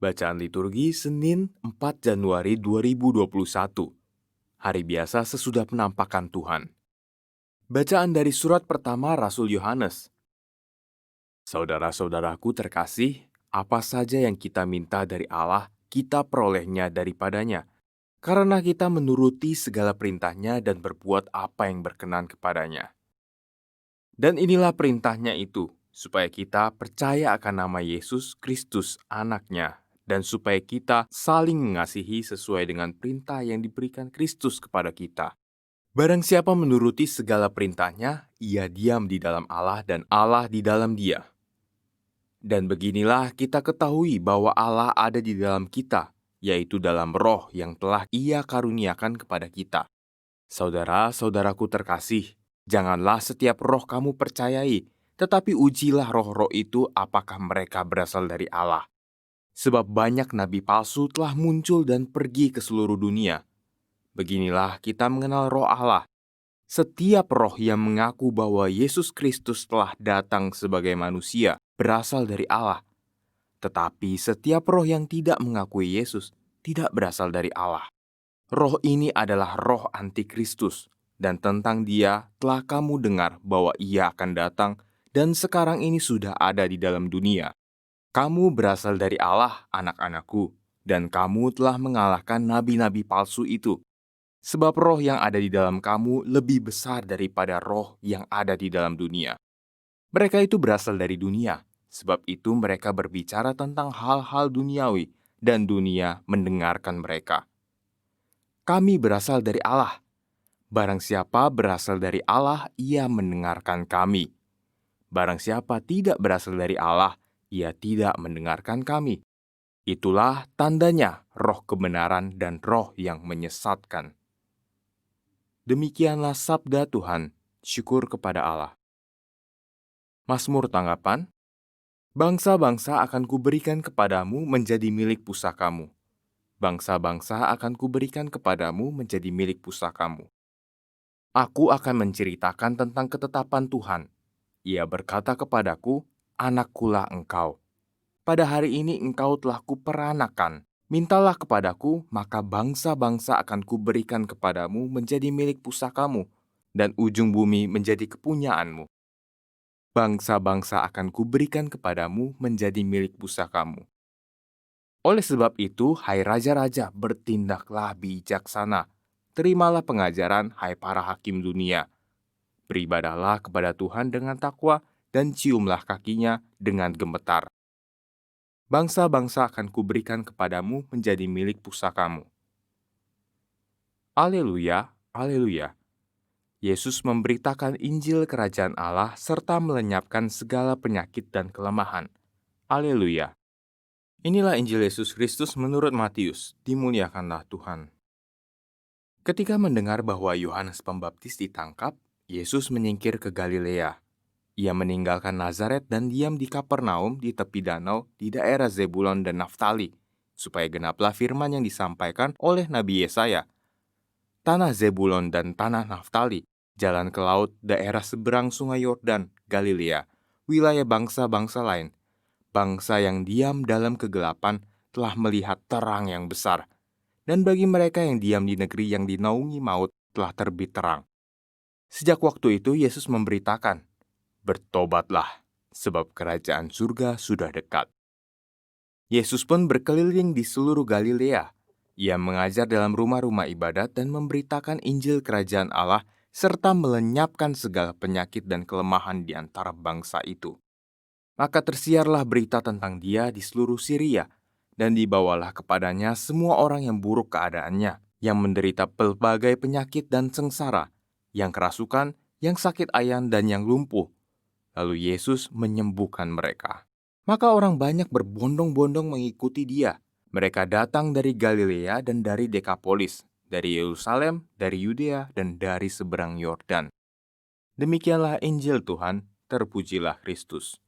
Bacaan liturgi Senin 4 Januari 2021. Hari biasa sesudah penampakan Tuhan. Bacaan dari surat pertama Rasul Yohanes. Saudara-saudaraku terkasih, apa saja yang kita minta dari Allah, kita perolehnya daripadanya. Karena kita menuruti segala perintahnya dan berbuat apa yang berkenan kepadanya. Dan inilah perintahnya itu, supaya kita percaya akan nama Yesus Kristus anaknya, dan supaya kita saling mengasihi sesuai dengan perintah yang diberikan Kristus kepada kita. Barang siapa menuruti segala perintahnya, ia diam di dalam Allah dan Allah di dalam dia. Dan beginilah kita ketahui bahwa Allah ada di dalam kita, yaitu dalam roh yang telah Ia karuniakan kepada kita. Saudara-saudaraku terkasih, janganlah setiap roh kamu percayai, tetapi ujilah roh-roh itu apakah mereka berasal dari Allah. Sebab banyak nabi palsu telah muncul dan pergi ke seluruh dunia. Beginilah kita mengenal roh Allah. Setiap roh yang mengaku bahwa Yesus Kristus telah datang sebagai manusia berasal dari Allah. Tetapi setiap roh yang tidak mengakui Yesus tidak berasal dari Allah. Roh ini adalah roh antikristus, dan tentang dia telah kamu dengar bahwa ia akan datang dan sekarang ini sudah ada di dalam dunia. Kamu berasal dari Allah, anak-anakku, dan kamu telah mengalahkan nabi-nabi palsu itu. Sebab roh yang ada di dalam kamu lebih besar daripada roh yang ada di dalam dunia. Mereka itu berasal dari dunia, sebab itu mereka berbicara tentang hal-hal duniawi, dan dunia mendengarkan mereka. Kami berasal dari Allah. Barang siapa berasal dari Allah, ia mendengarkan kami. Barang siapa tidak berasal dari Allah, ia tidak mendengarkan kami. Itulah tandanya roh kebenaran dan roh yang menyesatkan. Demikianlah sabda Tuhan, syukur kepada Allah. Mazmur tanggapan, bangsa-bangsa akan kuberikan kepadamu menjadi milik pusakamu. Bangsa-bangsa akan kuberikan kepadamu menjadi milik pusakamu. Aku akan menceritakan tentang ketetapan Tuhan. Ia berkata kepadaku, anakkulah engkau. Pada hari ini engkau telah kuperanakan. Mintalah kepadaku, maka bangsa-bangsa akan kuberikan kepadamu menjadi milik pusakamu, dan ujung bumi menjadi kepunyaanmu. Bangsa-bangsa akan kuberikan kepadamu menjadi milik pusakamu. Oleh sebab itu, hai raja-raja, bertindaklah bijaksana. Terimalah pengajaran, hai para hakim dunia. Beribadahlah kepada Tuhan dengan takwa, dan ciumlah kakinya dengan gemetar. Bangsa-bangsa akan kuberikan kepadamu menjadi milik pusakamu. Haleluya, haleluya. Yesus memberitakan Injil Kerajaan Allah serta melenyapkan segala penyakit dan kelemahan. Haleluya. Inilah Injil Yesus Kristus menurut Matius. Dimuliakanlah Tuhan. Ketika mendengar bahwa Yohanes Pembaptis ditangkap, Yesus menyingkir ke Galilea. Ia meninggalkan Nazaret dan diam di Kapernaum di tepi danau di daerah Zebulon dan Naftali, supaya genaplah firman yang disampaikan oleh Nabi Yesaya. Tanah Zebulon dan tanah Naftali, jalan ke laut, daerah seberang sungai Yordan, Galilea, wilayah bangsa-bangsa lain. Bangsa yang diam dalam kegelapan telah melihat terang yang besar. Dan bagi mereka yang diam di negeri yang dinaungi maut telah terbit terang. Sejak waktu itu Yesus memberitakan, bertobatlah, sebab kerajaan surga sudah dekat. Yesus pun berkeliling di seluruh Galilea. Ia mengajar dalam rumah-rumah ibadat dan memberitakan Injil Kerajaan Allah serta melenyapkan segala penyakit dan kelemahan di antara bangsa itu. Maka tersiarlah berita tentang dia di seluruh Syria, dan dibawalah kepadanya semua orang yang buruk keadaannya, yang menderita pelbagai penyakit dan sengsara, yang kerasukan, yang sakit ayan, dan yang lumpuh. Lalu Yesus menyembuhkan mereka. Maka orang banyak berbondong-bondong mengikuti dia. Mereka datang dari Galilea dan dari Dekapolis, dari Yerusalem, dari Yudea, dan dari seberang Yordan. Demikianlah Injil Tuhan, terpujilah Kristus.